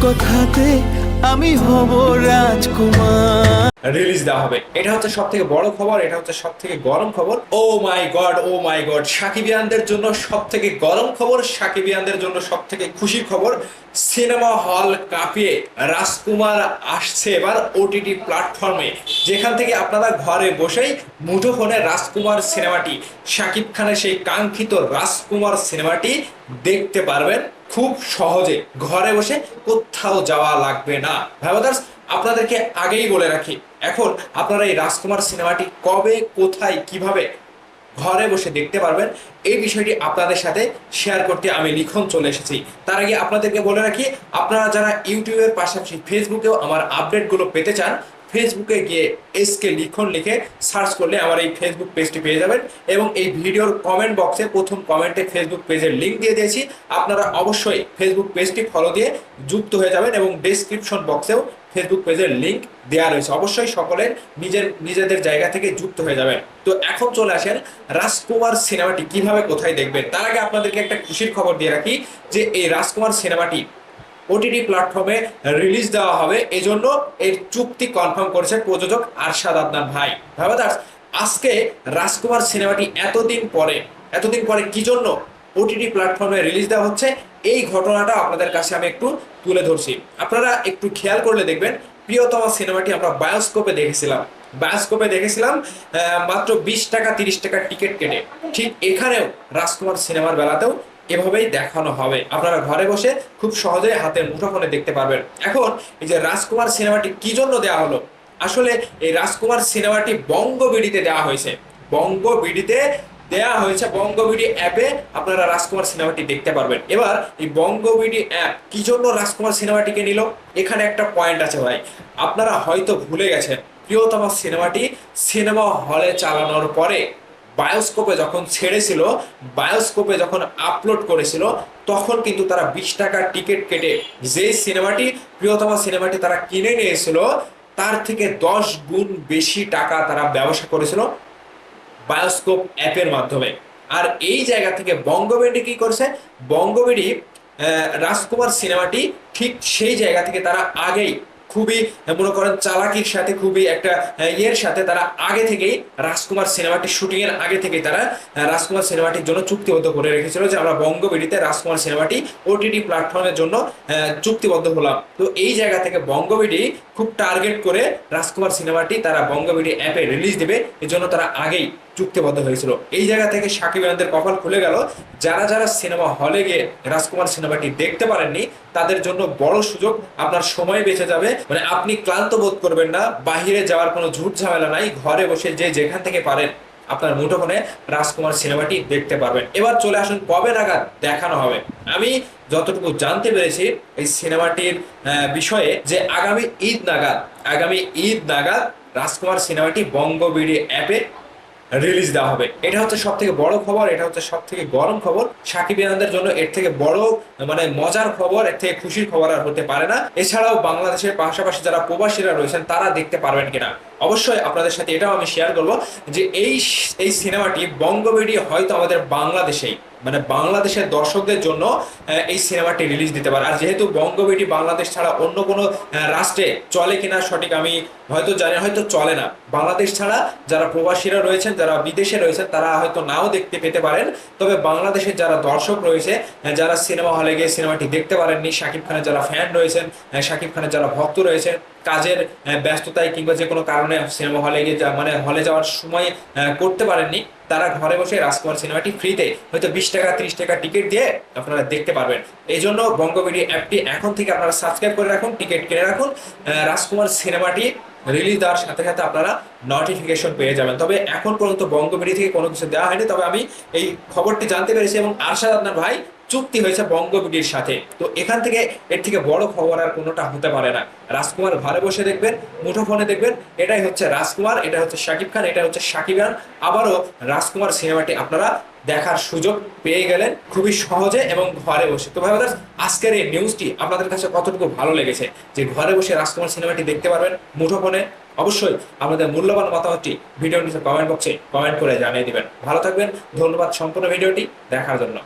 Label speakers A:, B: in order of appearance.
A: কথাতে আমি হব রাজকুমার।
B: রিলিজ দেওয়া হবে, এটা হচ্ছে সব থেকে বড় খবর, এটা হচ্ছে সব থেকে গরম খবর। ও মাই গড, ও মাই গড, সাকিবিয়ানদের জন্য সব থেকে গরম খবর, সাকিবিয়ানদের জন্য সব থেকে খুশির খবর। সিনেমা হল কাঁপিয়ে রাজকুমার আসছে এবার ওটিটি প্ল্যাটফর্মে, যেখান থেকে আপনারা ঘরে বসেই মুঠোফোনে রাজকুমার সিনেমাটি, শাকিব খানের সেই কাঙ্ক্ষিত রাজকুমার সিনেমাটি দেখতে পারবেন খুব সহজে, ঘরে বসে, কোথাও যাওয়া লাগবে না। ভাইবাদার্স, আপনাদেরকে আগেই বলে রাখি, এখন আপনারা এই রাজকুমার সিনেমাটি কবে, কোথায়, কিভাবে ঘরে বসে দেখতে পারবেন, এই বিষয়টি আপনাদের সাথে শেয়ার করতে আমি লিখন চলে এসেছি। তার আগে আপনাদেরকে বলে রাখি, আপনারা যারা ইউটিউবের পাশাপাশি ফেসবুকেও আমার আপডেটগুলো পেতে চান, ফেসবুকে গিয়ে এসকে লিখন লিখে সার্চ করলে আমার এই ফেসবুক পেজটি পেয়ে যাবেন, এবং এই ভিডিওর কমেন্ট বক্সে প্রথম কমেন্টে ফেসবুক পেজের লিঙ্ক দিয়ে দিয়েছি। আপনারা অবশ্যই ফেসবুক পেজটি ফলো দিয়ে যুক্ত হয়ে যাবেন, এবং ডেসক্রিপশন বক্সেও ফেসবুক পেজের লিঙ্ক দেওয়া রয়েছে। অবশ্যই সকলের নিজেদের জায়গা থেকে যুক্ত হয়ে যাবেন। তো এখন চলে আসেন রাজকুমার সিনেমাটি কিভাবে, কোথায় দেখবেন। তার আগে আপনাদেরকে একটা খুশির খবর দিয়ে রাখি, যে এই রাজকুমার সিনেমাটি ওটিটি প্ল্যাটফর্মে রিলিজ দেওয়া হবে, এজন্য এর চুক্তি কনফার্ম করেছেন প্রযোজক আরশাদ আদনান ভাই। ভাইবাদার্স, আজকে রাজকুমার সিনেমাটি এতদিন পরে কি জন্য ওটিটি প্ল্যাটফর্মে রিলিজ দেওয়া হচ্ছে, এই ঘটনাটা আপনাদের কাছে আমি একটু তুলে ধরছি। আপনারা একটু খেয়াল করলে দেখবেন, প্রিয়তমা সিনেমাটি আমরা বায়োস্কোপে দেখেছিলাম মাত্র 20 টাকা 30 টাকা টিকিট কেটে। ঠিক এখানেও রাজকুমার সিনেমার বেলাতেও এভাবেই দেখানো হবে, আপনারা ঘরে বসে খুব সহজে হাতের মুঠোফোনে দেখতে পারবেন। এখন এই যে রাজকুমার সিনেমাটি কি জন্য দেওয়া হলো, আসলে এই রাজকুমার সিনেমাটি বঙ্গবিডিতে দেওয়া হয়েছে, বঙ্গবিডি অ্যাপে আপনারা রাজকুমার সিনেমাটি দেখতে পারবেন। এবার এই বঙ্গবিডি অ্যাপ কি জন্য রাজকুমার সিনেমাটিকে নিল, এখানে একটা পয়েন্ট আছে ভাই, আপনারা হয়তো ভুলে গেছেন, প্রিয়তমা সিনেমাটি সিনেমা হলে চালানোর পরে বায়োস্কোপে যখন ছেড়েছিল, বায়োস্কোপে যখন আপলোড করেছিল, তখন কিন্তু তারা 20 টাকার টিকিট কেটে যে সিনেমাটি, প্রিয়তমা সিনেমাটি তারা কিনে নিয়েছিল, তার থেকে 10 গুণ বেশি টাকা তারা ব্যবসা করেছিল বায়োস্কোপ অ্যাপের মাধ্যমে। আর এই জায়গা থেকে বঙ্গবিডি কি করছে, বঙ্গবিডি রাজকুমার সিনেমাটি ঠিক সেই জায়গা থেকে তারা আগেই খুবই মনে করেন চালাকির সাথে, খুবই একটা ইয়ের সাথে তারা আগে থেকেই রাজকুমার সিনেমাটি শুটিং এর আগে থেকেই তারা রাজকুমার সিনেমাটির জন্য চুক্তিবদ্ধ করে রেখেছিল, যে আমরা বঙ্গবিডিতে রাজকুমার সিনেমাটি ওটিটি প্ল্যাটফর্মের জন্য চুক্তিবদ্ধ হলাম। তো এই জায়গা থেকে বঙ্গবিডি খুব টার্গেট করে রাজকুমার সিনেমাটি তারা বঙ্গবিডি অ্যাপে রিলিজ দেবে, এর জন্য তারা আগেই চুক্তিবদ্ধ হয়েছিল। এই জায়গা থেকে সাকিবিয়ানদের কপাল খুলে গেল, যারা সিনেমা হলে গিয়ে রাজকুমার সিনেমাটি দেখতে পারেননি, তাদের জন্য বড় সুযোগ, আপনার সময় বেঁচে যাবে, মানে আপনি ক্লান্ত বোধ করবেন না, বাহিরে যাওয়ার কোনো ঝুট ঝামেলা নাই, ঘরে বসে যেখান থেকে পারেন আপনার মুঠোফোনে রাজকুমার সিনেমাটি দেখতে পারবেন। এবার চলে আসুন কবে নাগাদ দেখানো হবে। আমি যতটুকু জানতে পেরেছি এই সিনেমাটির বিষয়ে, যে আগামী ঈদ নাগাদ রাজকুমার সিনেমাটি বঙ্গবিডি অ্যাপে রিলিজ দেওয়া হবে। এটা হচ্ছে সব থেকে বড় খবর, এটা হচ্ছে সব থেকে গরম খবর। সাকিবিয়ানদের জন্য এর থেকে বড় মানে মজার খবর, এর থেকে খুশির খবর আর হতে পারে না। এছাড়াও বাংলাদেশের পাশাপাশি যারা প্রবাসীরা রয়েছেন তারা দেখতে পারবেন কিনা, অবশ্যই আপনাদের সাথে এটাও আমি শেয়ার করব, যে এই সিনেমাটি বঙ্গবিডি হয়তো আমাদের বাংলাদেশেই, মানে বাংলাদেশের দর্শকদের জন্য এই সিনেমাটি রিলিজ দিতে পারে। আর যেহেতু বঙ্গবিডি বাংলাদেশ ছাড়া অন্য কোনো রাষ্ট্রে চলে কিনা সঠিক আমি হয়তো জানি, হয়তো চলে না। বাংলাদেশ ছাড়া যারা প্রবাসীরা রয়েছেন, যারা বিদেশে রয়েছেন, তারা হয়তো নাও দেখতে পেতে পারেন। তবে বাংলাদেশের যারা দর্শক রয়েছে, যারা সিনেমা হলে গিয়ে সিনেমাটি দেখতে পারেননি, শাকিব খানের যারা ফ্যান রয়েছেন, শাকিব খানের যারা ভক্ত রয়েছেন, কাজের ব্যস্ততায় কিংবা যে কোনো কারণে সিনেমা হলে গিয়ে মানে হলে যাওয়ার সময় করতে পারেননি, তারা ঘরে বসে রাজকুমার সিনেমাটি ফ্রিতে হয়তো 20 টাকা 30 টাকা টিকিট দিয়ে আপনারা দেখতে পারবেন। এই জন্য বঙ্গবিডি অ্যাপটি এখন থেকে আপনারা সাবস্ক্রাইব করে রাখুন, টিকিট কিনে রাখুন। রাজকুমার সিনেমাটি রিলিজ দেওয়ার সাথে সাথে আপনারা নোটিফিকেশন পেয়ে যাবেন। তবে এখন পর্যন্ত বঙ্গবিডি থেকে কোনো কিছু দেওয়া হয়নি, তবে আমি এই খবরটি জানতে পেরেছি, এবং আরশাদ আদনান ভাই চুক্তি হয়েছে বঙ্গবিডির সাথে। তো এখান থেকে এর থেকে বড় খবর আর কোনোটা হতে পারে না। রাজকুমার ঘরে বসে দেখবেন, মুঠোফোনে দেখবেন, এটাই হচ্ছে রাজকুমার, এটা হচ্ছে শাকিব খান, এটা হচ্ছে সাকিবিয়ান। আবারও রাজকুমার সিনেমাটি আপনারা দেখার সুযোগ পেয়ে গেলেন খুবই সহজে এবং ঘরে বসে। তো ভাইবাদার্স, আজকের এই নিউজটি আপনাদের কাছে কতটুকু ভালো লেগেছে, যে ঘরে বসে রাজকুমার সিনেমাটি দেখতে পারবেন মুঠোফোনে? অবশ্যই আমাদের মূল্যবান মতামতটি ভিডিওর নিচে কমেন্ট বক্সে কমেন্ট করে জানিয়ে দিবেন। ভালো থাকবেন, ধন্যবাদ সম্পূর্ণ ভিডিওটি দেখার জন্য।